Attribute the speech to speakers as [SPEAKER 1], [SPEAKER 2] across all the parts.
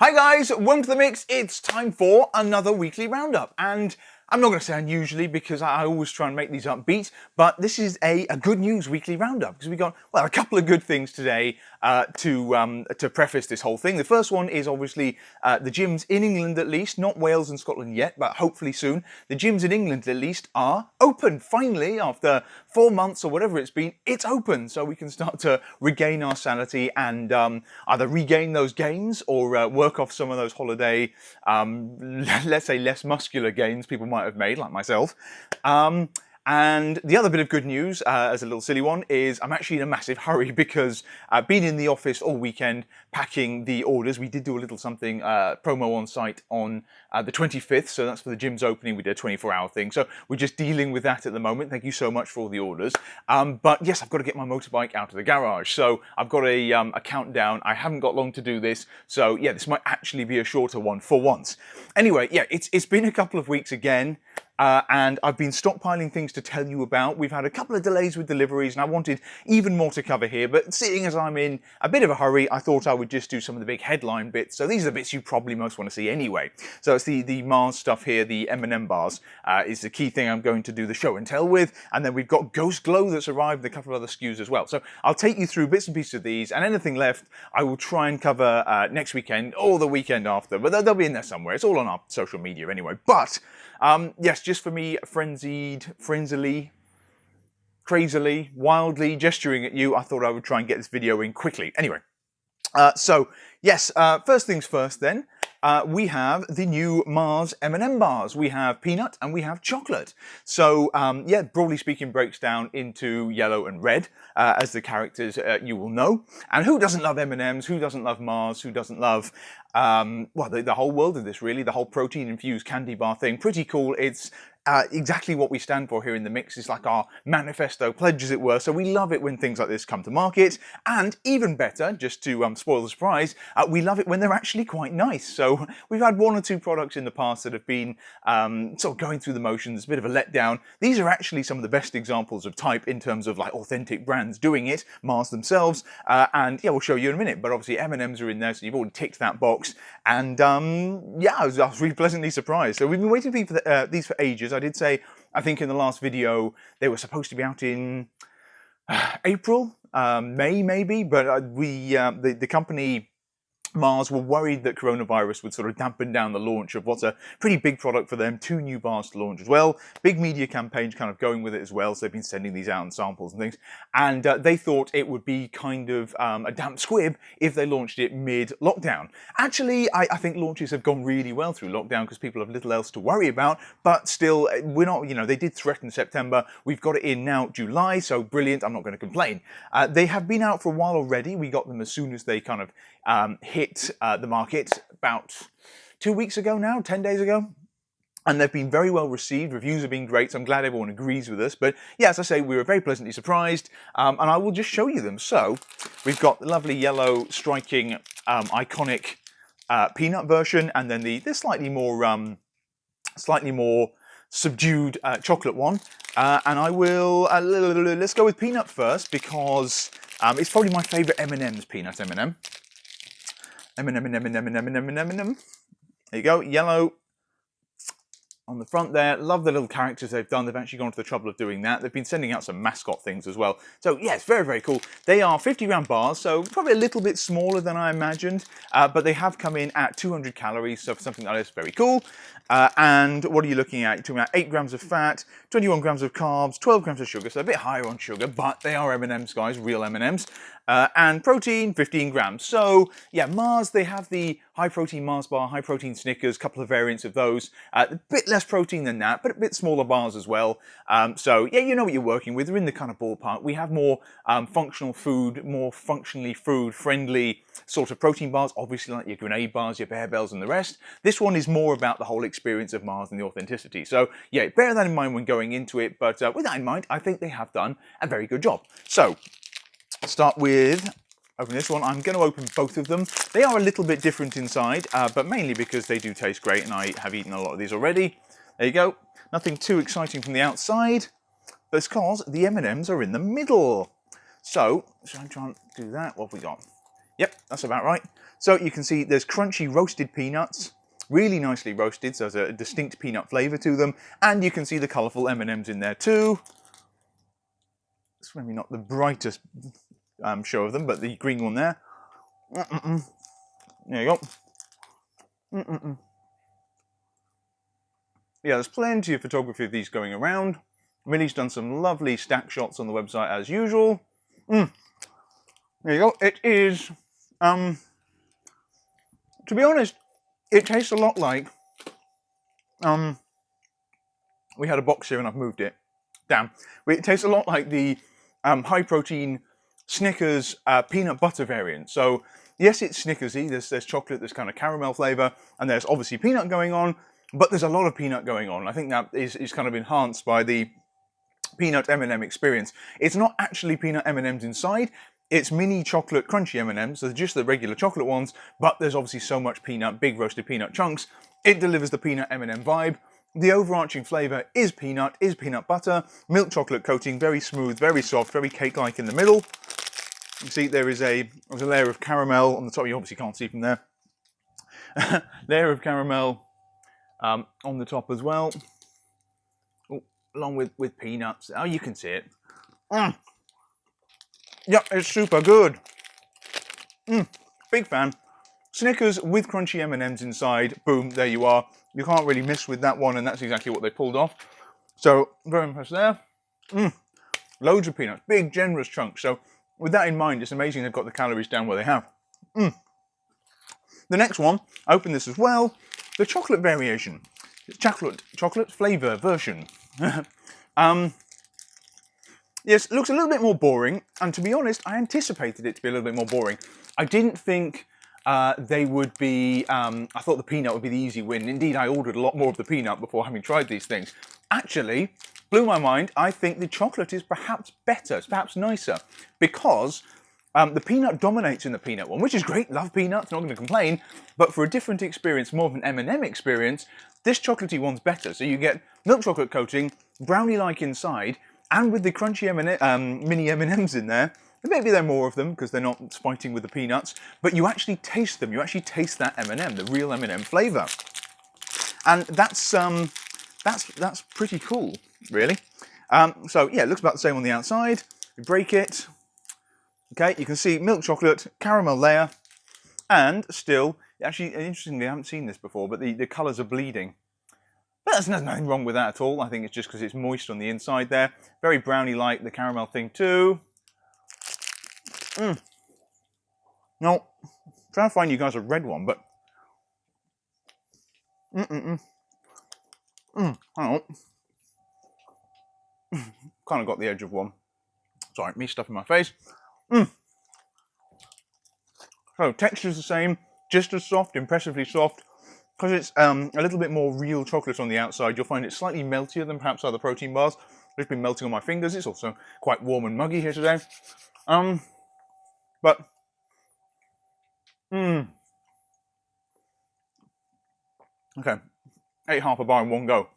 [SPEAKER 1] Hi guys, welcome to the mix. It's time for another weekly roundup, and I'm not going to say unusually because I always try and make these upbeat, but this is a good news weekly roundup because we got, well, a couple of good things today to preface this whole thing. The first one is obviously the gyms in England at least, not Wales and Scotland yet, but hopefully soon. The gyms in England at least are open finally after 4 months or whatever it's been. It's open, so we can start to regain our sanity and either regain those gains or work off some of those holiday, let's say less muscular gains people might have made, like myself. And the other bit of good news, as a little silly one, is I'm actually in a massive hurry because I've been in the office all weekend packing the orders. We did do a little something promo on site on the 25th, so that's for the gym's opening. We did a 24-hour thing, so we're just dealing with that at the moment. Thank you so much for all the orders. But yes, I've got to get my motorbike out of the garage, so I've got a countdown. I haven't got long to do this, so yeah, this might actually be a shorter one for once. Anyway, yeah, it's been a couple of weeks again. And I've been stockpiling things to tell you about. We've had a couple of delays with deliveries and I wanted even more to cover here, but seeing as I'm in a bit of a hurry, I thought I would just do some of the big headline bits. So these are the bits you probably most want to see anyway. So it's the Mars stuff here, the M&M bars is the key thing I'm going to do the show and tell with, and then we've got Ghost Glow that's arrived, and a couple of other SKUs as well. So I'll take you through bits and pieces of these, and anything left I will try and cover next weekend or the weekend after, but they'll be in there somewhere. It's all on our social media anyway. But yes, just for me, frenziedly, crazily, wildly gesturing at you, I thought I would try and get this video in quickly. Anyway, so yes, first things first then. We have the new Mars M&M bars. We have peanut and we have chocolate. So yeah, broadly speaking, breaks down into yellow and red as the characters you will know. And who doesn't love M&Ms? Who doesn't love Mars? Who doesn't love well, the whole world of this really, the whole protein infused candy bar thing? Pretty cool. It's exactly what we stand for here in the mix. Is like our manifesto pledge, as it were. So we love it when things like this come to market, and even better, just to spoil the surprise, we love it when they're actually quite nice. So we've had 1 or 2 products in the past that have been sort of going through the motions, a bit of a letdown. These are actually some of the best examples of type in terms of like authentic brands doing it, Mars themselves, and yeah, we'll show you in a minute. But obviously M&Ms are in there, so you've already ticked that box, and yeah, I was really pleasantly surprised. So we've been waiting for these for ages. I did say, I think in the last video, they were supposed to be out in April, May maybe, but the company Mars were worried that coronavirus would sort of dampen down the launch of what's a pretty big product for them. 2 new bars to launch as well. Big media campaigns kind of going with it as well, so they've been sending these out in samples and things. And they thought it would be kind of a damp squib if they launched it mid-lockdown. Actually, I think launches have gone really well through lockdown because people have little else to worry about, but still, we're not, you know, they did threaten September. We've got it in now July, so brilliant, I'm not going to complain. They have been out for a while already. We got them as soon as they kind of hit the market about 2 weeks ago now, 10 days ago. And they've been very well received. Reviews have been great, so I'm glad everyone agrees with us. But yeah, as I say, we were very pleasantly surprised, and I will just show you them. So we've got the lovely yellow, striking, iconic peanut version, and then the slightly more subdued chocolate one. And I will let's go with peanut first because it's probably my favourite M&M's peanut M&M. M&M. There you go, yellow on the front there. Love the little characters they've done. They've actually gone to the trouble of doing that. They've been sending out some mascot things as well. So yeah, it's very, very cool. They are 50-gram bars, so probably a little bit smaller than I imagined, but they have come in at 200 calories, so for something like this, very cool. And what are you looking at? You're talking about 8 grams of fat, 21 grams of carbs, 12 grams of sugar, so a bit higher on sugar, but they are M&Ms, guys, real M&Ms. And protein, 15 grams. So yeah, Mars, they have the high protein Mars bar, high protein Snickers, couple of variants of those. A bit less protein than that, but a bit smaller bars as well. So yeah, you know what you're working with. They're in the kind of ballpark. We have more functional food, more functionally food-friendly sort of protein bars, obviously like your grenade bars, your Bear Bells and the rest. This one is more about the whole experience of Mars and the authenticity. So yeah, bear that in mind when going into it, but with that in mind, I think they have done a very good job. So I'll start with opening this one. I'm going to open both of them. They are a little bit different inside, but mainly because they do taste great and I have eaten a lot of these already. There you go. Nothing too exciting from the outside, but because the M&Ms are in the middle. So, shall I try and do that? What have we got? Yep, that's about right. So you can see there's crunchy roasted peanuts, really nicely roasted, so there's a distinct peanut flavour to them, and you can see the colourful M&Ms in there too. It's maybe not the brightest show of them, but the green one there. There you go. Yeah, there's plenty of photography of these going around. Millie's done some lovely stack shots on the website as usual. There you go. It is, to be honest, it tastes a lot like, we had a box here and I've moved it. Damn. It tastes a lot like the HiProtein Snickers peanut butter variant. So, yes, it's Snickersy. There's chocolate, there's kind of caramel flavour, and there's obviously peanut going on, but there's a lot of peanut going on. I think that is kind of enhanced by the peanut M&M experience. It's not actually peanut M&Ms inside. It's mini chocolate crunchy M&Ms, so they're just the regular chocolate ones, but there's obviously so much peanut, big roasted peanut chunks. It delivers the peanut M&M vibe. The overarching flavour is peanut butter, milk chocolate coating, very smooth, very soft, very cake-like in the middle. You see there's a layer of caramel on the top. You obviously can't see from there. Layer of caramel on the top as well. Ooh, along with peanuts. Oh, you can see it. Yep, it's super good. Big fan. Snickers with crunchy M&Ms inside. Boom, there you are. You can't really miss with that one, and that's exactly what they pulled off. So, very impressed there. Loads of peanuts, big, generous chunks. So, with that in mind, it's amazing they've got the calories down where they have. The next one, I opened this as well. The chocolate variation. Chocolate flavour version. Yes, it looks a little bit more boring, and to be honest, I anticipated it to be a little bit more boring. I didn't think they would be, I thought the peanut would be the easy win. Indeed, I ordered a lot more of the peanut before having tried these things. Actually, blew my mind. I think the chocolate is perhaps better, it's perhaps nicer, because the peanut dominates in the peanut one, which is great. Love peanuts, not going to complain. But for a different experience, more of an M&M experience, this chocolatey one's better. So you get milk chocolate coating, brownie-like inside, and with the crunchy mini M&Ms in there. Maybe there are more of them because they're not fighting with the peanuts, but you actually taste them. You actually taste that M&M, the real M&M flavour, and that's pretty cool, really. So yeah, it looks about the same on the outside. You break it. Okay, you can see milk chocolate, caramel layer, and still, actually, interestingly, I haven't seen this before, but the colours are bleeding. But there's nothing wrong with that at all. I think it's just because it's moist on the inside there. Very brownie-like, the caramel thing too. Now, I'm trying to find you guys a red one, but... Hang on. Kind of got the edge of one. Sorry, me stuffing my face. So, texture's the same, just as soft, impressively soft. Because it's a little bit more real chocolate on the outside, you'll find it slightly meltier than perhaps other protein bars. It's been melting on my fingers. It's also quite warm and muggy here today. But okay, ate half a bar in one go.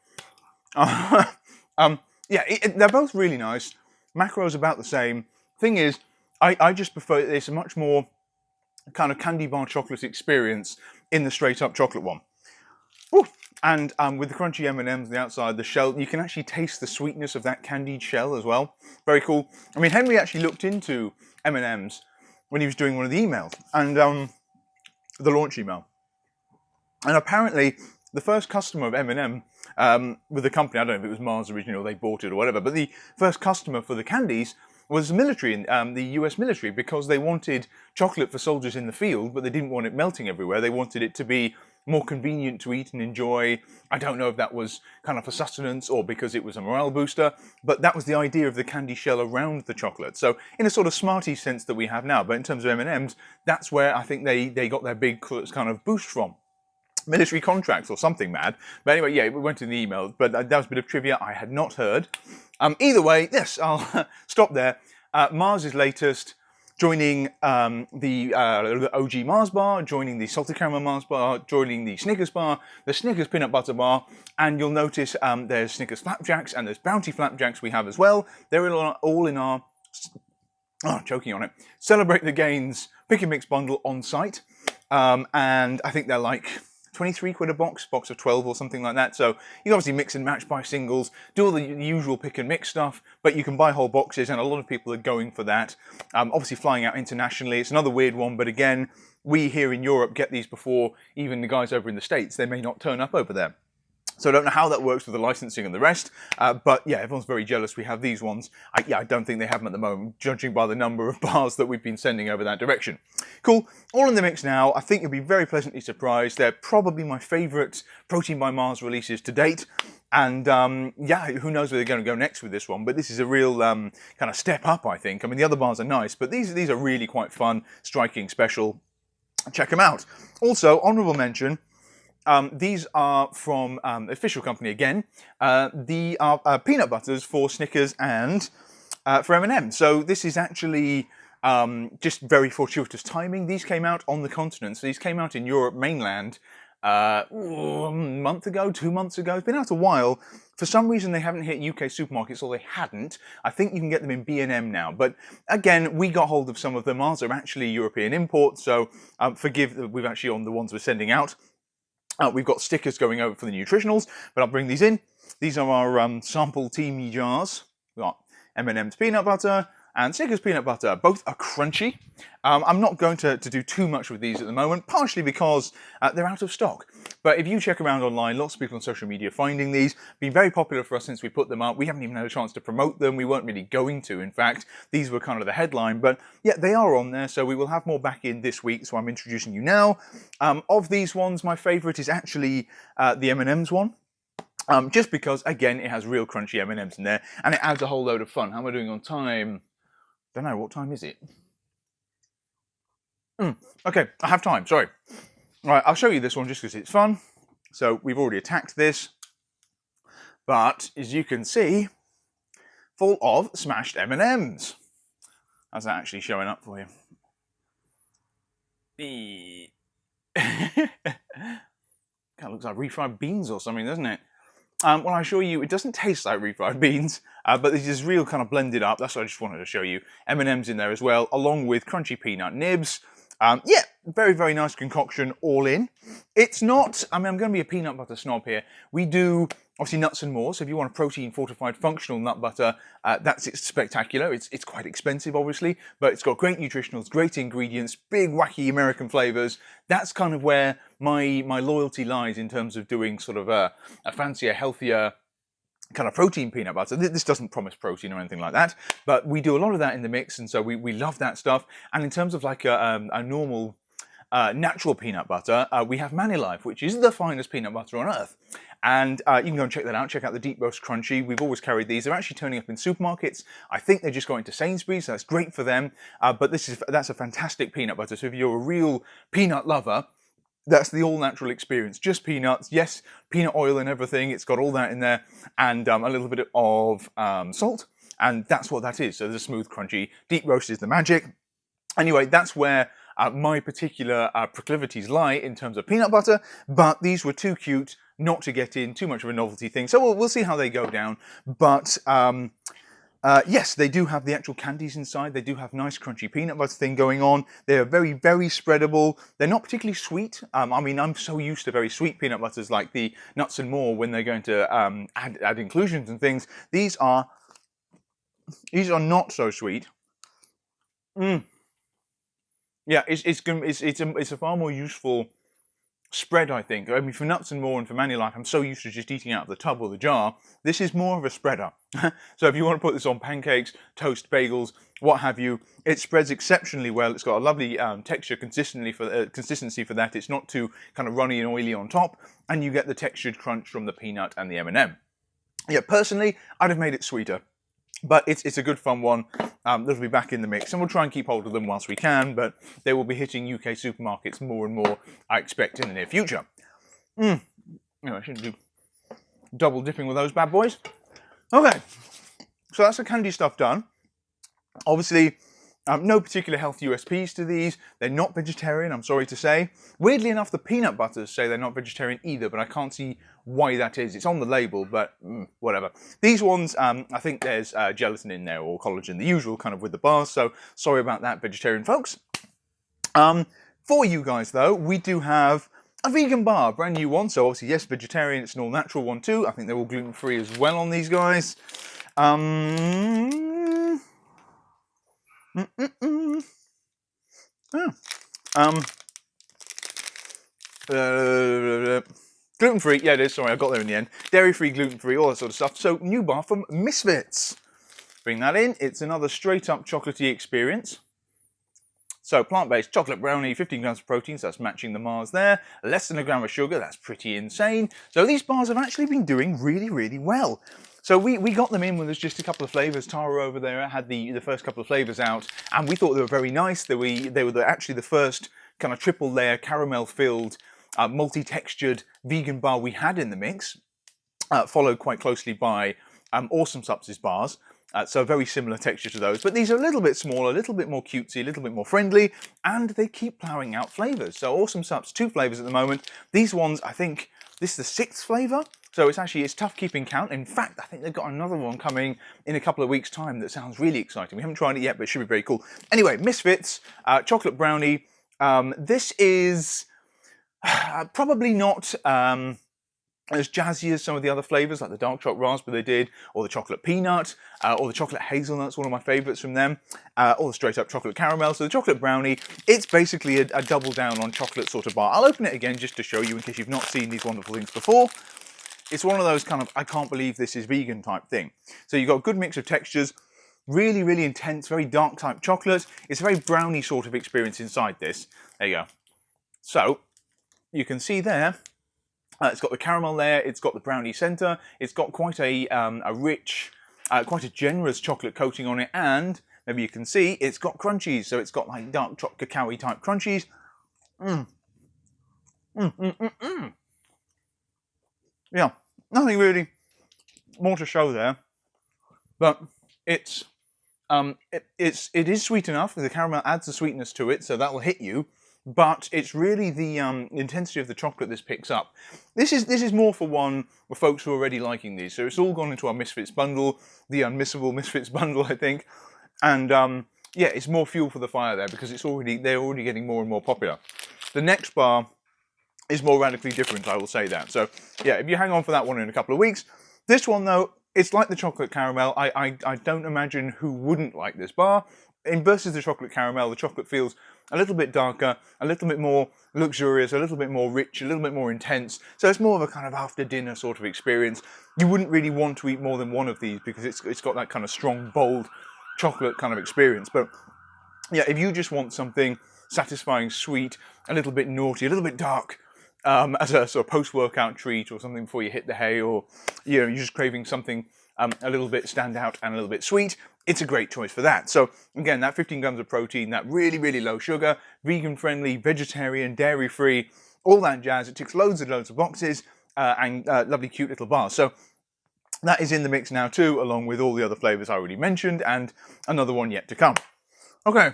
[SPEAKER 1] Yeah, they're both really nice. Macro's about the same. Thing is, I just prefer it's a much more kind of candy bar chocolate experience in the straight up chocolate one. Ooh. And with the crunchy M&Ms on the outside, the shell, you can actually taste the sweetness of that candied shell as well. Very cool. I mean, Henry actually looked into M&Ms when he was doing one of the emails, and the launch email. And apparently, the first customer of M&M with the company, I don't know if it was Mars originally or they bought it or whatever, but the first customer for the candies was the military, the US military, because they wanted chocolate for soldiers in the field, but they didn't want it melting everywhere. They wanted it to be more convenient to eat and enjoy. I don't know if that was kind of for sustenance or because it was a morale booster, but that was the idea of the candy shell around the chocolate. So in a sort of Smarties sense that we have now, but in terms of M&Ms, that's where I think they got their big kind of boost from. Military contracts or something mad. But anyway, yeah, we went in the email, but that was a bit of trivia I had not heard. Either way, yes, I'll stop there. Mars' latest, joining the OG Mars bar, joining the salted caramel Mars bar, joining the Snickers bar, the Snickers peanut butter bar, and you'll notice there's Snickers flapjacks and there's Bounty flapjacks we have as well. They're all in our, choking on it, Celebrate the Gains pick and mix bundle on site, and I think they're like 23 quid a box of 12 or something like that. So you can obviously mix and match by singles, do all the usual pick and mix stuff, but you can buy whole boxes, and a lot of people are going for that. Obviously flying out internationally, it's another weird one, but again, we here in Europe get these before even the guys over in the States. They may not turn up over there. So I don't know how that works with the licensing and the rest, but yeah, everyone's very jealous we have these ones. I don't think they have them at the moment, judging by the number of bars that we've been sending over that direction. Cool, all in the mix now. I think you'll be very pleasantly surprised. They're probably my favourite Protein by Mars releases to date. And yeah, who knows where they're going to go next with this one, but this is a real kind of step up, I think. I mean, the other bars are nice, but these are really quite fun, striking, special. Check them out. Also, honourable mention, these are from official company again. The peanut butters for Snickers and for M&Ms. So this is actually just very fortuitous timing. These came out on the continent. So these came out in Europe mainland a month ago, 2 months ago. It's been out a while. For some reason they haven't hit UK supermarkets, or they hadn't. I think you can get them in B&M now. But again, we got hold of some of them. Ours are actually European imports, so forgive that we've actually on the ones we're sending out. We've got stickers going over for the nutritionals, but I'll bring these in. These are our sample teamy jars. We've got M&M's peanut butter and Snickers peanut butter. Both are crunchy. I'm not going to do too much with these at the moment, partially because they're out of stock. But if you check around online, lots of people on social media finding these. Been very popular for us since we put them up. We haven't even had a chance to promote them. We weren't really going to, in fact. These were kind of the headline, but yeah, they are on there, so we will have more back in this week, so I'm introducing you now. Of these ones, my favourite is actually the M&M's one. Just because, again, it has real crunchy M&M's in there, and it adds a whole load of fun. How am I doing on time? Don't know, what time is it? Okay, I have time, sorry. All right, I'll show you this one just because it's fun. So we've already attacked this, but as you can see, full of smashed M&Ms. How's that actually showing up for you? Kind of looks like refried beans or something, doesn't it? Well, I assure you, it doesn't taste like refried beans, but this is real kind of blended up. That's what I just wanted to show you. M&M's in there as well, along with crunchy peanut nibs. Yeah, very, very nice concoction all in. It's not, I mean, I'm going to be a peanut butter snob here. We do, obviously, nuts and more. So if you want a protein-fortified functional nut butter, that's spectacular. It's quite expensive, obviously, but it's got great nutritionals, great ingredients, big, wacky American flavors. That's kind of where my loyalty lies in terms of doing sort of a fancier, healthier kind of protein peanut butter. This doesn't promise protein or anything like that, but we do a lot of that in the mix, and so we love that stuff. And in terms of like a normal natural peanut butter, we have Manilife, which is the finest peanut butter on earth. And you can go and check that out. Check out the Deep Roast Crunchy. We've always carried these. They're actually turning up in supermarkets. I think they're just going to Sainsbury's, so that's great for them. But that's a fantastic peanut butter. So if you're a real peanut lover, that's the all-natural experience. Just peanuts, yes, peanut oil and everything. It's got all that in there, and a little bit of salt, and that's what that is. So the smooth, crunchy, deep roast is the magic. Anyway, that's where my particular proclivities lie in terms of peanut butter, but these were too cute not to get in too much of a novelty thing. So we'll see how they go down, but yes, they do have the actual candies inside. They do have nice crunchy peanut butter thing going on. They are very, very spreadable. They're not particularly sweet. I mean, I'm so used to very sweet peanut butters like the Nuts and More when they're going to add inclusions and things. These are not so sweet. Yeah, it's a far more useful spread, I think. I mean, for Nuts and More and for Manilife, I'm so used to just eating out of the tub or the jar. This is more of a spreader. So if you want to put this on pancakes, toast, bagels, what have you, it spreads exceptionally well. It's got a lovely texture consistency for that. It's not too kind of runny and oily on top, and you get the textured crunch from the peanut and the M&M. Yeah, personally, I'd have made it sweeter. But it's a good fun one. They'll be back in the mix, and we'll try and keep hold of them whilst we can, but they will be hitting UK supermarkets more and more, I expect, in the near future. You know, I shouldn't do double dipping with those bad boys. Okay, so that's the candy stuff done. Obviously, no particular health USPs to these. They're not vegetarian, I'm sorry to say. Weirdly enough, the peanut butters say they're not vegetarian either, but I can't see why that is. It's on the label, but whatever. These ones, I think there's gelatin in there, or collagen, the usual kind of with the bars, so sorry about that, vegetarian folks. For you guys though, we do have a vegan bar, brand new one. So obviously, yes, vegetarian, it's an all natural one too. I think they're all gluten-free as well on these guys. Oh. Gluten-free, yeah it is, sorry, I got there in the end. Dairy-free, gluten-free, all that sort of stuff. So, new bar from Misfits. Bring that in, it's another straight-up chocolatey experience. So, plant-based chocolate brownie, 15 grams of protein, so that's matching the Mars there. Less than a gram of sugar, that's pretty insane. So these bars have actually been doing really, really well. So we got them in when there's just a couple of flavours. Tara over there had the first couple of flavours out, and we thought they were very nice. They were actually the first kind of triple layer caramel-filled, multi-textured vegan bar we had in the mix, followed quite closely by Awesome Subs' bars. So very similar texture to those, but these are a little bit smaller, a little bit more cutesy, a little bit more friendly, and they keep ploughing out flavours. So Awesome Subs, 2 flavours at the moment. These ones, I think, this is the 6th flavour, so it's tough keeping count. In fact, I think they've got another one coming in a couple of weeks' time that sounds really exciting. We haven't tried it yet, but it should be very cool. Anyway, Misfits, chocolate brownie. This is probably not as jazzy as some of the other flavours, like the dark chocolate raspberry they did, or the chocolate peanut, or the chocolate hazelnut's one of my favourites from them, or the straight up chocolate caramel. So the chocolate brownie, it's basically a double down on chocolate sort of bar. I'll open it again just to show you in case you've not seen these wonderful things before. It's one of those kind of, I can't believe this is vegan type thing. So you've got a good mix of textures, really, really intense, very dark type chocolate. It's a very brownie sort of experience inside this. There you go. So, you can see there, it's got the caramel layer, it's got the brownie centre, it's got quite a rich, quite a generous chocolate coating on it, and maybe you can see it's got crunchies, so it's got like dark chocolate cacao-y type crunchies. Yeah, nothing really more to show there, but it is sweet enough. The caramel adds the sweetness to it, so that will hit you. But it's really the intensity of the chocolate this picks up. This is more for folks who are already liking these. So it's all gone into our Misfits bundle, the unmissable Misfits bundle, I think. And yeah, it's more fuel for the fire there because they're already getting more and more popular. The next bar is more radically different, I will say that. So yeah, if you hang on for that one in a couple of weeks. This one though, it's like the chocolate caramel. I don't imagine who wouldn't like this bar. In versus the chocolate caramel, the chocolate feels a little bit darker, a little bit more luxurious, a little bit more rich, a little bit more intense. So it's more of a kind of after dinner sort of experience. You wouldn't really want to eat more than one of these because it's got that kind of strong, bold chocolate kind of experience. But yeah, if you just want something satisfying, sweet, a little bit naughty, a little bit dark, as a sort of post-workout treat or something before you hit the hay, or you're just craving something a little bit stand out and a little bit sweet, it's a great choice for that. So again, that 15 grams of protein, that really, really low sugar, vegan friendly, vegetarian, dairy free, all that jazz. It ticks loads and loads of boxes and lovely cute little bars. So that is in the mix now too, along with all the other flavours I already mentioned and another one yet to come. Okay,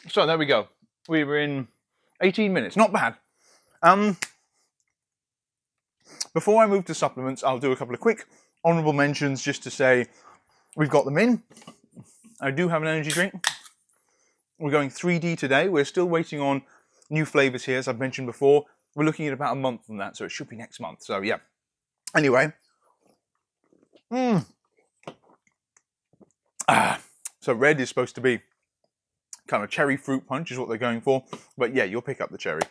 [SPEAKER 1] so there we go. We were in 18 minutes, not bad. Before I move to supplements, I'll do a couple of quick honourable mentions just to say we've got them in. I do have an energy drink. We're going 3D today. We're still waiting on new flavours here, as I've mentioned before. We're looking at about a month from that, so it should be next month. So yeah. Anyway. So red is supposed to be kind of cherry fruit punch is what they're going for. But yeah, you'll pick up the cherry.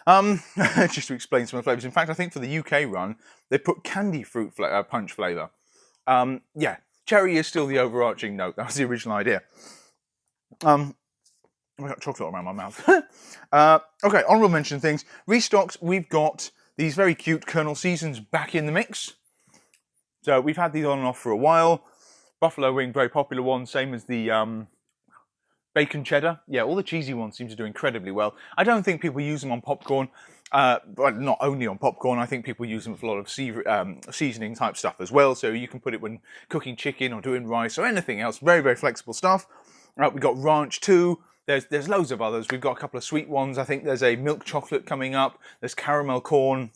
[SPEAKER 1] Just to explain some of the flavours. In fact, I think for the UK run, they put candy fruit punch flavour. Yeah, cherry is still the overarching note. That was the original idea. I got chocolate around my mouth. Okay, honourable mention things. Restocked, we've got these very cute Colonel Seasons back in the mix. So we've had these on and off for a while. Buffalo wing, very popular one, same as the bacon cheddar. Yeah, all the cheesy ones seem to do incredibly well. I don't think people use them on popcorn, but not only on popcorn. I think people use them for a lot of seasoning type stuff as well. So you can put it when cooking chicken or doing rice or anything else. Very, very flexible stuff. We've got ranch too. There's loads of others. We've got a couple of sweet ones. I think there's a milk chocolate coming up. There's caramel corn.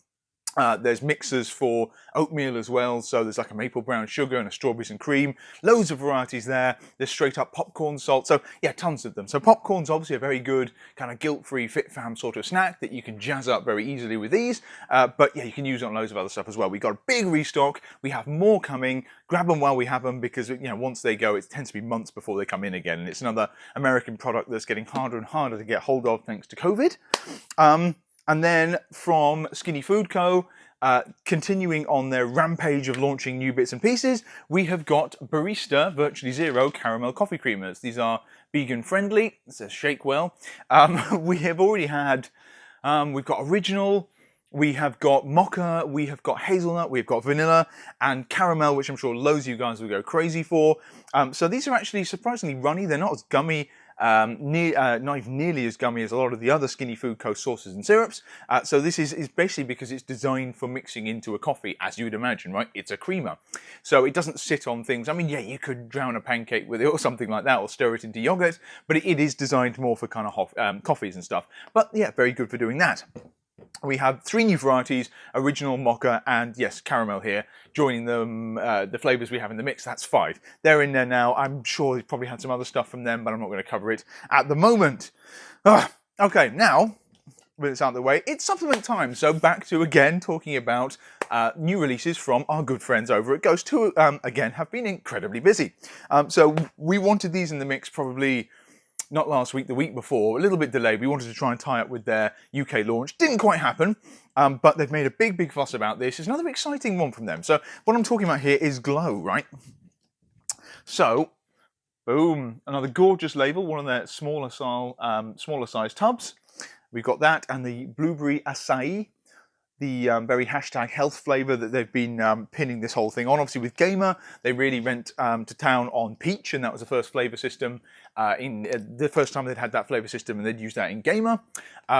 [SPEAKER 1] There's mixers for oatmeal as well, so there's like a maple brown sugar and a strawberries and cream. Loads of varieties there. There's straight up popcorn salt, so yeah, tons of them. So popcorn's obviously a very good kind of guilt-free, fit fam sort of snack that you can jazz up very easily with these. But yeah, you can use it on loads of other stuff as well. We've got a big restock. We have more coming. Grab them while we have them, because once they go, it tends to be months before they come in again. And it's another American product that's getting harder and harder to get hold of thanks to COVID. And then from Skinny Food Co., continuing on their rampage of launching new bits and pieces, we have got Barista Virtually Zero Caramel Coffee Creamers. These are vegan friendly. It says shake well. We have already had, we've got original, we have got mocha, we have got hazelnut, we've got vanilla, and caramel, which I'm sure loads of you guys will go crazy for. So these are actually surprisingly runny. They're not as gummy, not even nearly as gummy as a lot of the other Skinny Food Co. sauces and syrups. So this is basically because it's designed for mixing into a coffee, as you would imagine, right? It's a creamer. So it doesn't sit on things. I mean, yeah, you could drown a pancake with it or something like that, or stir it into yogurt, but it is designed more for kind of coffees and stuff. But yeah, very good for doing that. We have 3 new varieties, original, mocha, and yes, caramel here, joining them, the flavours we have in the mix. That's 5. They're in there now. I'm sure they've probably had some other stuff from them, but I'm not going to cover it at the moment. Okay, now, with this out of the way, it's supplement time. So back to, again, talking about new releases from our good friends over at Ghost, who, again, have been incredibly busy. So we wanted these in the mix probably not last week, the week before, a little bit delayed. We wanted to try and tie up with their UK launch. Didn't quite happen, but they've made a big fuss about this. It's another exciting one from them. So what I'm talking about here is Glow, right? So, boom, another gorgeous label, one of their smaller size tubs. We've got that, and the blueberry acai, the very hashtag health flavour that they've been pinning this whole thing on. Obviously with Gamer, they really went to town on peach, and that was the first flavour system, the first time they'd had that flavour system, and they'd used that in Gamer.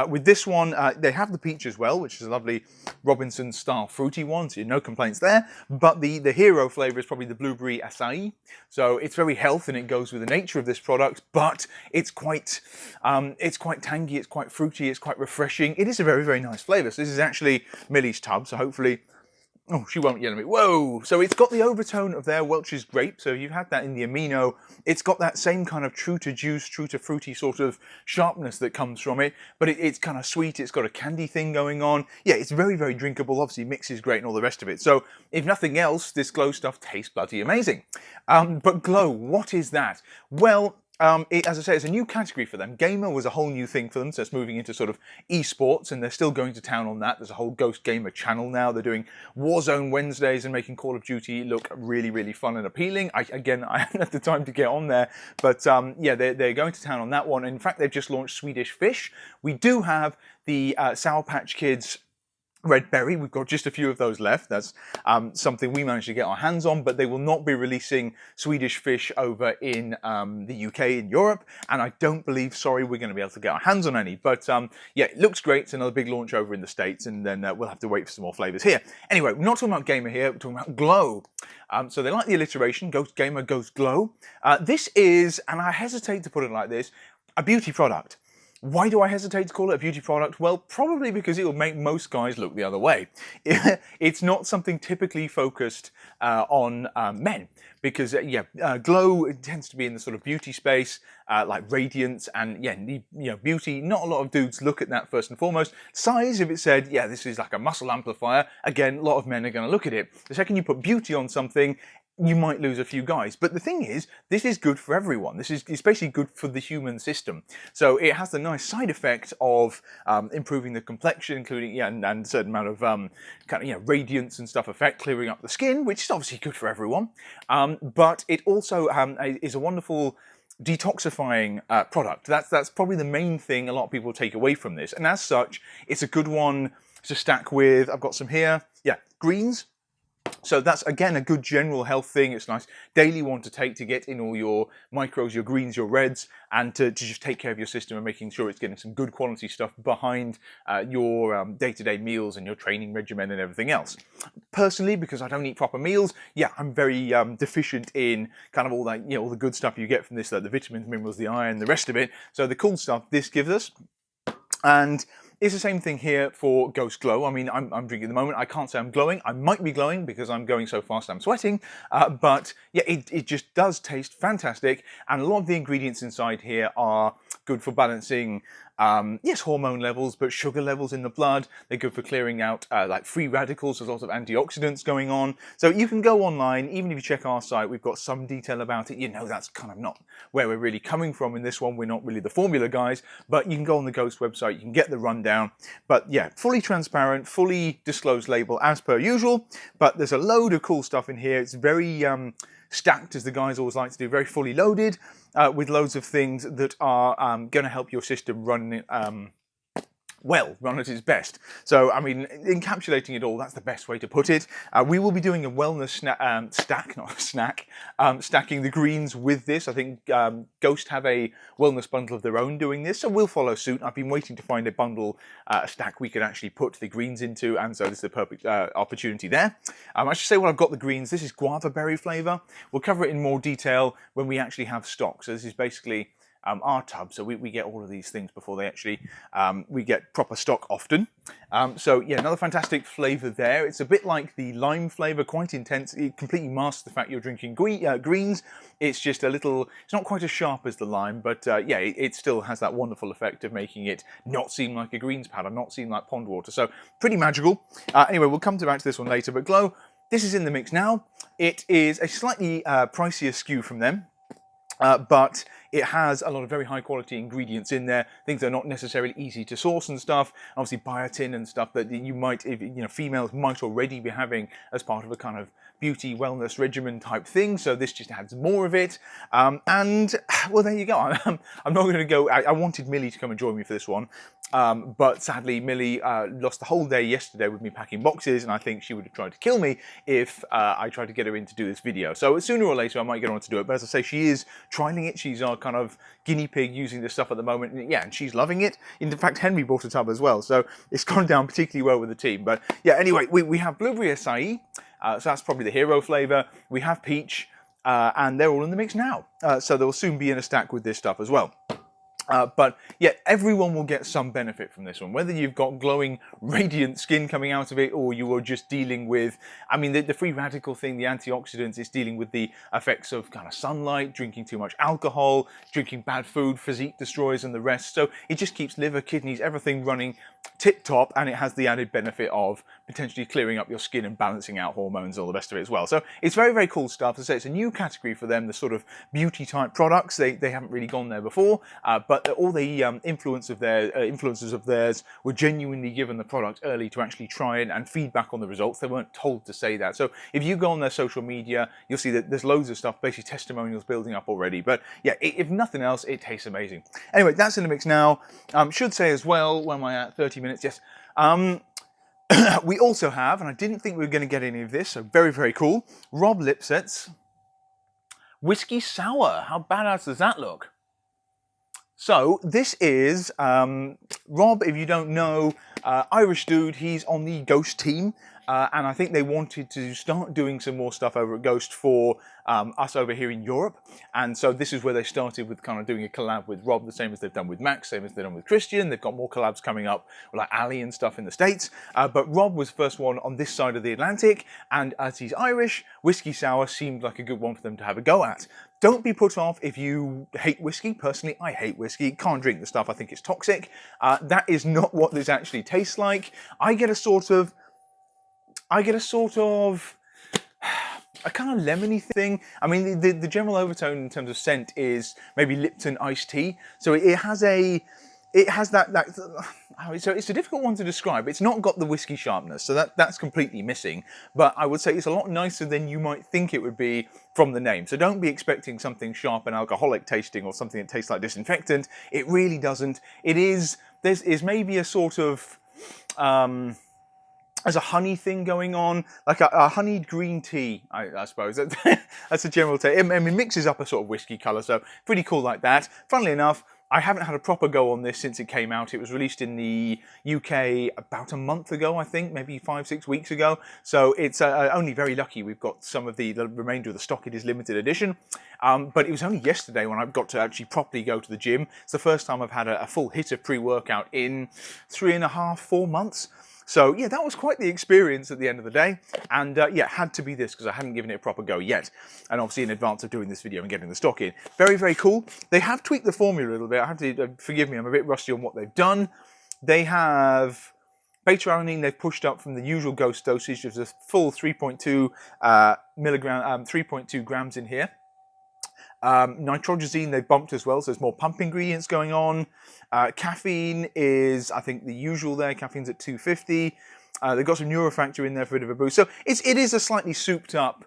[SPEAKER 1] With this one, they have the peach as well, which is a lovely Robinson style fruity one, so no complaints there. But the hero flavour is probably the blueberry acai. So it's very health, and it goes with the nature of this product, but it's quite tangy, it's quite fruity, it's quite refreshing. It is a very nice flavour. So this is actually Millie's tub, so hopefully, oh, she won't yell at me. Whoa! So it's got the overtone of their Welch's grape, so you've had that in the amino. It's got that same kind of true to juice, true to fruity sort of sharpness that comes from it, but it's kind of sweet, it's got a candy thing going on. Yeah, it's very drinkable, obviously mixes great and all the rest of it. So if nothing else, this Glow stuff tastes bloody amazing. But Glow, what is that? Well, as I say, it's a new category for them. Gamer was a whole new thing for them, so it's moving into sort of esports, and they're still going to town on that. There's a whole Ghost Gamer channel now. They're doing Warzone Wednesdays and making Call of Duty look really fun and appealing. I haven't had the time to get on there, but yeah, they're going to town on that one. And in fact, they've just launched Swedish Fish. We do have the Sour Patch Kids Red Berry. We've got just a few of those left. That's something we managed to get our hands on, but they will not be releasing Swedish Fish over in the UK, in Europe, and I don't believe, sorry, we're going to be able to get our hands on any. But yeah, it looks great. It's another big launch over in the States, and then we'll have to wait for some more flavours here. Anyway, we're not talking about Gamer here, we're talking about Glow. So they like the alliteration, Ghost Gamer, Ghost Glow. This is, and I hesitate to put it like this, a beauty product. Why do I hesitate to call it a beauty product? Well, probably because it will make most guys look the other way. It's not something typically focused on men, because Glow tends to be in the sort of beauty space, like radiance and beauty. Not a lot of dudes look at that first and foremost. Size, if it said, yeah, this is like a muscle amplifier, again, a lot of men are going to look at it. The second you put beauty on something, you might lose a few guys. But the thing is, this is good for everyone. It's basically good for the human system. So it has the nice side effect of improving the complexion, including, and a certain amount of radiance and stuff effect, clearing up the skin, which is obviously good for everyone. But it also is a wonderful detoxifying product. That's probably the main thing a lot of people take away from this. And as such, it's a good one to stack with. I've got some here. Yeah, greens. So that's, again, a good general health thing. It's a nice daily one to take to get in all your micros, your greens, your reds, and to just take care of your system and making sure it's getting some good quality stuff behind your day-to-day meals and your training regimen and everything else. Personally, because I don't eat proper meals, yeah, I'm very deficient in kind of all that, all the good stuff you get from this, like the vitamins, minerals, the iron, the rest of it. So the cool stuff this gives us. And It's the same thing here for Ghost Glow. I mean, I'm drinking at the moment. I can't say I'm glowing. I might be glowing because I'm going so fast I'm sweating. But yeah, it just does taste fantastic. And a lot of the ingredients inside here are good for balancing, yes, hormone levels, but sugar levels in the blood. They're good for clearing out like free radicals. There's lots of antioxidants going on. So you can go online, even if you check our site, we've got some detail about it. You know, that's kind of not where we're really coming from in this one. We're not really the formula guys, but you can go on the Ghost website, you can get the rundown. But yeah, fully transparent, fully disclosed label as per usual. But there's a load of cool stuff in here. It's very stacked, as the guys always like to do, very fully loaded, with loads of things that are going to help your system run run at its best. So, I mean, encapsulating it all, that's the best way to put it. We will be doing a wellness stacking the greens with this. I think Ghost have a wellness bundle of their own doing this, so we'll follow suit. I've been waiting to find a bundle, a stack we could actually put the greens into, and so this is the perfect opportunity there. I should say while I've got the greens, this is guava berry flavour. We'll cover it in more detail when we actually have stock. So this is basically our tub, so we get all of these things before they actually, we get proper stock often. So yeah, another fantastic flavour there. It's a bit like the lime flavour, quite intense. It completely masks the fact you're drinking greens. It's just a little, it's not quite as sharp as the lime, but yeah, it still has that wonderful effect of making it not seem like a greens powder, not seem like pond water. So pretty magical. Anyway, we'll come back to this one later, but Glow, this is in the mix now. It is a slightly pricier SKU from them. But it has a lot of very high quality ingredients in there, things that are not necessarily easy to source and stuff. Obviously biotin and stuff that you might, females might already be having as part of a kind of beauty wellness regimen type thing. So this just adds more of it. And well, there you go. I'm not going to go. I wanted Millie to come and join me for this one. But sadly, Millie lost the whole day yesterday with me packing boxes, and I think she would have tried to kill me if I tried to get her in to do this video. So sooner or later, I might get on to do it. But as I say, she is trialing it. She's our kind of guinea pig using this stuff at the moment. And yeah, and she's loving it. In fact, Henry bought a tub as well. So it's gone down particularly well with the team. But yeah, anyway, we have blueberry acai. So that's probably the hero flavour. We have peach, and they're all in the mix now. So they'll soon be in a stack with this stuff as well. But yeah, everyone will get some benefit from this one, whether you've got glowing, radiant skin coming out of it, or you are just dealing with, I mean, the free radical thing, the antioxidants, is dealing with the effects of kind of sunlight, drinking too much alcohol, drinking bad food, physique destroyers and the rest. So it just keeps liver, kidneys, everything running tip top, and it has the added benefit of potentially clearing up your skin and balancing out hormones and all the rest of it as well. So it's very, very cool stuff. As I say, it's a new category for them, the sort of beauty type products. They haven't really gone there before, but all the influencers of theirs were genuinely given the product early to actually try it and feedback on the results. They weren't told to say that. So if you go on their social media, you'll see that there's loads of stuff, basically testimonials building up already. But yeah, if nothing else, it tastes amazing. Anyway, that's in the mix now. Should say as well, when am I at? 30 minutes, yes. We also have, and I didn't think we were going to get any of this, so very, very cool, Rob Lipset's Whiskey Sour. How badass does that look? So this is Rob, if you don't know, Irish dude. He's on the Ghost team, and I think they wanted to start doing some more stuff over at Ghost for us over here in Europe. And so this is where they started with kind of doing a collab with Rob, the same as they've done with Max, same as they've done with Christian. They've got more collabs coming up, like Ali and stuff in the States. But Rob was the first one on this side of the Atlantic, and as he's Irish, Whiskey Sour seemed like a good one for them to have a go at. Don't be put off if you hate whiskey. Personally, I hate whiskey. Can't drink the stuff. I think it's toxic. That is not what this actually tastes like. I get a sort of a kind of lemony thing. I mean, the general overtone in terms of scent is maybe Lipton iced tea. So it has that so it's a difficult one to describe. It's not got the whiskey sharpness, so that's completely missing. But I would say it's a lot nicer than you might think it would be from the name. So don't be expecting something sharp and alcoholic tasting or something that tastes like disinfectant. It really doesn't. There's maybe a sort of there's a honey thing going on, like a honeyed green tea, I suppose. That's a general take. I mean, it mixes up a sort of whiskey colour, so pretty cool like that. Funnily enough, I haven't had a proper go on this since it came out. It was released in the UK about a month ago, I think, maybe 5-6 weeks ago. So it's only very lucky we've got some of the remainder of the stock. It is limited edition. But it was only yesterday when I got to actually properly go to the gym. It's the first time I've had a full hit of pre-workout in 3.5-4 months. So yeah, that was quite the experience at the end of the day, and yeah, it had to be this because I hadn't given it a proper go yet, and obviously in advance of doing this video and getting the stock in. Very, very cool. They have tweaked the formula a little bit. I have to, forgive me, I'm a bit rusty on what they've done. They have beta-alanine, they've pushed up from the usual ghost dosage of the full 3.2 3.2 grams in here. Nitroglycerin they've bumped as well, so there's more pump ingredients going on. Caffeine is, I think, the usual there. Caffeine's at 250. They've got some neurofactor in there for a bit of a boost. So it is a slightly souped up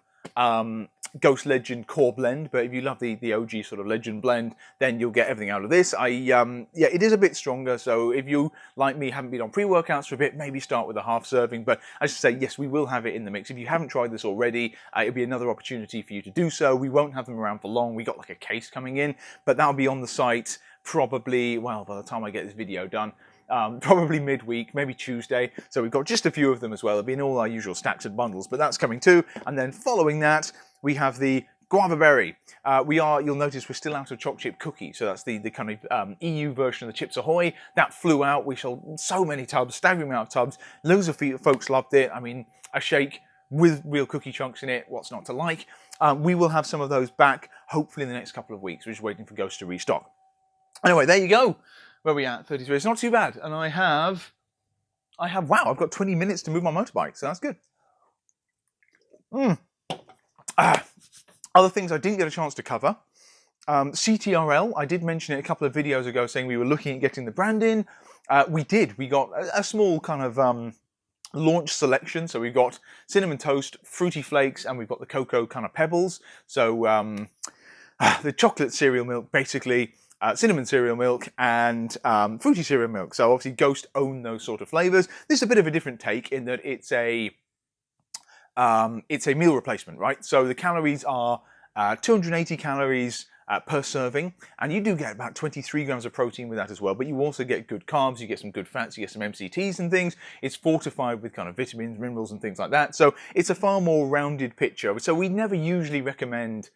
[SPEAKER 1] Ghost Legend core blend, but if you love the OG sort of Legend blend, then you'll get everything out of this. Yeah, it is a bit stronger, so if you, like me, haven't been on pre-workouts for a bit, maybe start with a half serving, but I should say, yes, we will have it in the mix. If you haven't tried this already, it'll be another opportunity for you to do so. We won't have them around for long. We got like a case coming in, but that'll be on the site probably, well, by the time I get this video done, probably midweek, maybe Tuesday. So we've got just a few of them as well. They'll be in all our usual stacks and bundles, but that's coming too. And then following that, we have the Guava Berry. You'll notice we're still out of choc chip cookie. So that's the kind of EU version of the Chips Ahoy. That flew out. We sold so many tubs, staggering amount of tubs. Loads of folks loved it. I mean, a shake with real cookie chunks in it. What's not to like? We will have some of those back, hopefully in the next couple of weeks. We're just waiting for Ghost to restock. Anyway, there you go. Where are we at? 33. It's not too bad. And I have, wow, I've got 20 minutes to move my motorbike, so that's good. Other things I didn't get a chance to cover. CTRL, I did mention it a couple of videos ago saying we were looking at getting the brand in. We did. We got a small kind of launch selection. So we've got Cinnamon Toast, Fruity Flakes, and we've got the Cocoa kind of Pebbles. So the chocolate cereal milk, basically, cinnamon cereal milk and fruity cereal milk. So obviously Ghost own those sort of flavors. This is a bit of a different take in that it's a meal replacement, right? So the calories are 280 calories per serving, and you do get about 23 grams of protein with that as well, but you also get good carbs, you get some good fats, you get some MCTs and things. It's fortified with kind of vitamins, minerals and things like that. So it's a far more rounded picture. So we never usually recommend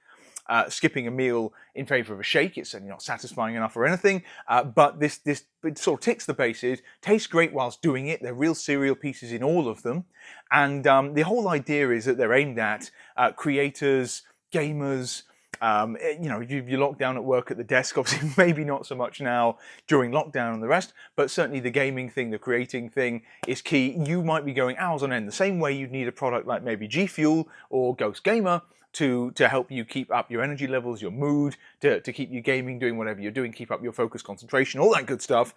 [SPEAKER 1] skipping a meal in favor of a shake. It's certainly not satisfying enough or anything, but this it sort of ticks the bases, tastes great whilst doing it. They're real cereal pieces in all of them, and the whole idea is that they're aimed at creators, gamers. You know, you're locked down at work at the desk, obviously maybe not so much now during lockdown and the rest, but certainly the gaming thing, the creating thing is key. You might be going hours on end, the same way you'd need a product like maybe G Fuel or Ghost Gamer to help you keep up your energy levels, your mood, to keep you gaming, doing whatever you're doing, keep up your focus, concentration, all that good stuff.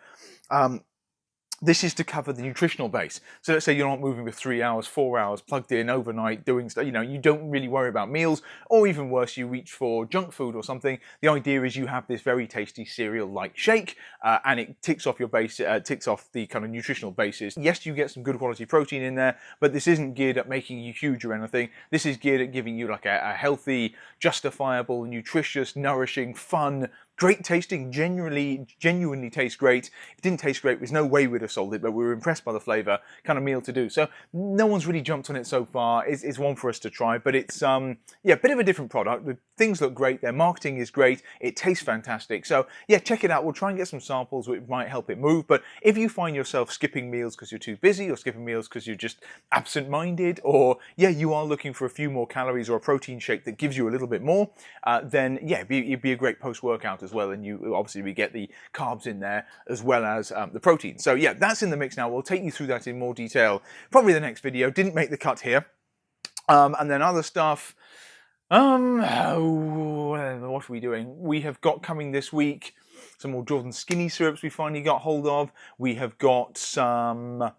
[SPEAKER 1] This is to cover the nutritional base. So let's say you're not moving for 3 hours, 4 hours, plugged in overnight, doing stuff, you know, you don't really worry about meals, or even worse, you reach for junk food or something. The idea is you have this very tasty cereal-like shake, and it ticks off your base, ticks off the kind of nutritional basis. Yes, you get some good quality protein in there, but this isn't geared at making you huge or anything. This is geared at giving you like a healthy, justifiable, nutritious, nourishing, fun, great tasting, genuinely tastes great. If it didn't taste great, there's no way we'd have sold it, but we were impressed by the flavour, kind of meal to do. So no one's really jumped on it so far. It's one for us to try, but it's, yeah, a bit of a different product. The things look great, their marketing is great, it tastes fantastic. So yeah, check it out. We'll try and get some samples which might help it move, but if you find yourself skipping meals because you're too busy, or skipping meals because you're just absent-minded, or yeah, you are looking for a few more calories or a protein shake that gives you a little bit more, then yeah, it'd be a great post-workout as well, and you obviously we get the carbs in there as well as the protein. So yeah, that's in the mix now. We'll take you through that in more detail probably the next video. Didn't make the cut here. And then other stuff, what are we doing? We have got coming this week some more Jordan Skinny syrups we finally got hold of. We have got some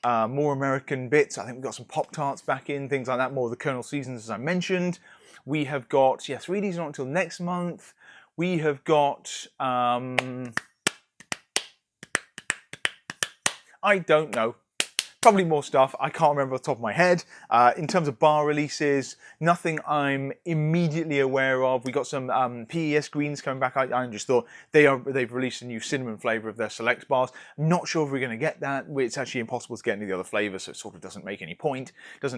[SPEAKER 1] more American bits. I think we've got some Pop-Tarts back in, things like that, more of the Colonel Seasons as I mentioned. We have got, yeah, 3Ds not until next month. We have got, I don't know. Probably more stuff. I can't remember off the top of my head. In terms of bar releases, nothing I'm immediately aware of. We got some PES greens coming back. I just thought they've released a new cinnamon flavour of their select bars. I'm not sure if we're going to get that. It's actually impossible to get any of the other flavours, so it sort of doesn't make any point. There's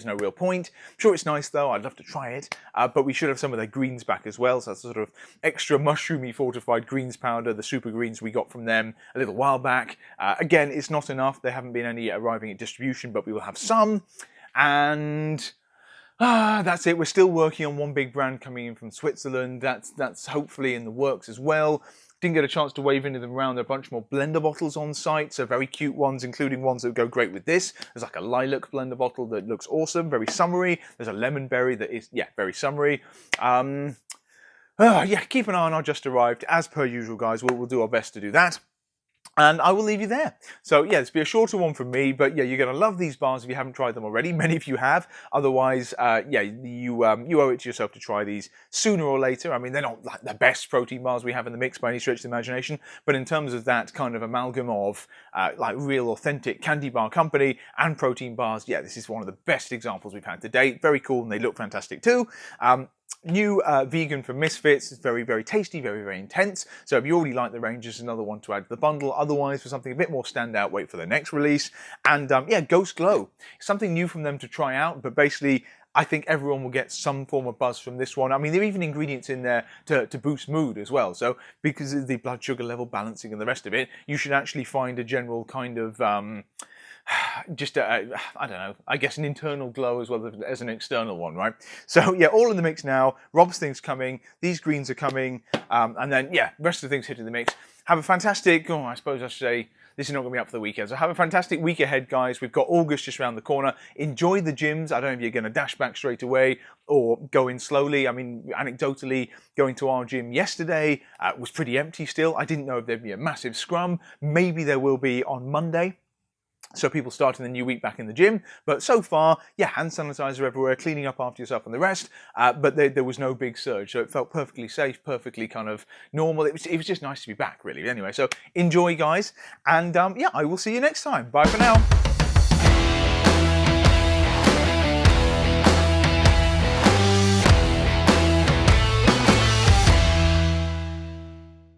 [SPEAKER 1] no real point. I'm sure it's nice though. I'd love to try it. But we should have some of their greens back as well. So that's sort of extra mushroomy fortified greens powder, the super greens we got from them a little while back. Again, it's not enough. There haven't been any arriving at distribution, but we will have some. And that's it. We're still working on one big brand coming in from Switzerland. That's hopefully in the works as well. Didn't get a chance to wave into them around. There are a bunch more blender bottles on site, so very cute ones, including ones that go great with this. There's like a lilac blender bottle that looks awesome, very summery. There's a lemon berry that is, yeah, very summery. Yeah, keep an eye on our just arrived. As per usual, guys, we'll do our best to do that. And I will leave you there. So yeah, this will be a shorter one from me, but yeah, you're going to love these bars if you haven't tried them already. Many of you have. Otherwise, yeah, you owe it to yourself to try these sooner or later. I mean, they're not like the best protein bars we have in the mix by any stretch of the imagination, but in terms of that kind of amalgam of like real authentic candy bar company and protein bars, yeah, this is one of the best examples we've had to date. Very cool, and they look fantastic too. New vegan from Misfits. It's very, very tasty, very, very intense. So if you already like the range, it's another one to add to the bundle. Otherwise, for something a bit more standout, wait for the next release. And yeah, Ghost Glow. Something new from them to try out, but basically, I think everyone will get some form of buzz from this one. I mean, there are even ingredients in there to boost mood as well. So because of the blood sugar level balancing and the rest of it, you should actually find a general kind of just I don't know, I guess an internal glow as well as an external one, right? So yeah, all in the mix now. Rob's thing's coming, these greens are coming, and then yeah, rest of the things hitting the mix. Have a fantastic, I suppose I should say, this is not going to be up for the weekend, so have a fantastic week ahead, guys. We've got August just around the corner. Enjoy the gyms. I don't know if you're going to dash back straight away or go in slowly. I mean, anecdotally, going to our gym yesterday was pretty empty still. I didn't know if there'd be a massive scrum. Maybe there will be on Monday. So people starting the new week back in the gym, but so far, yeah, hand sanitizer everywhere, cleaning up after yourself and the rest, but there was no big surge, so it felt perfectly safe, perfectly kind of normal. It was just nice to be back, really. Anyway, so enjoy, guys, and yeah, I will see you next time. Bye for now.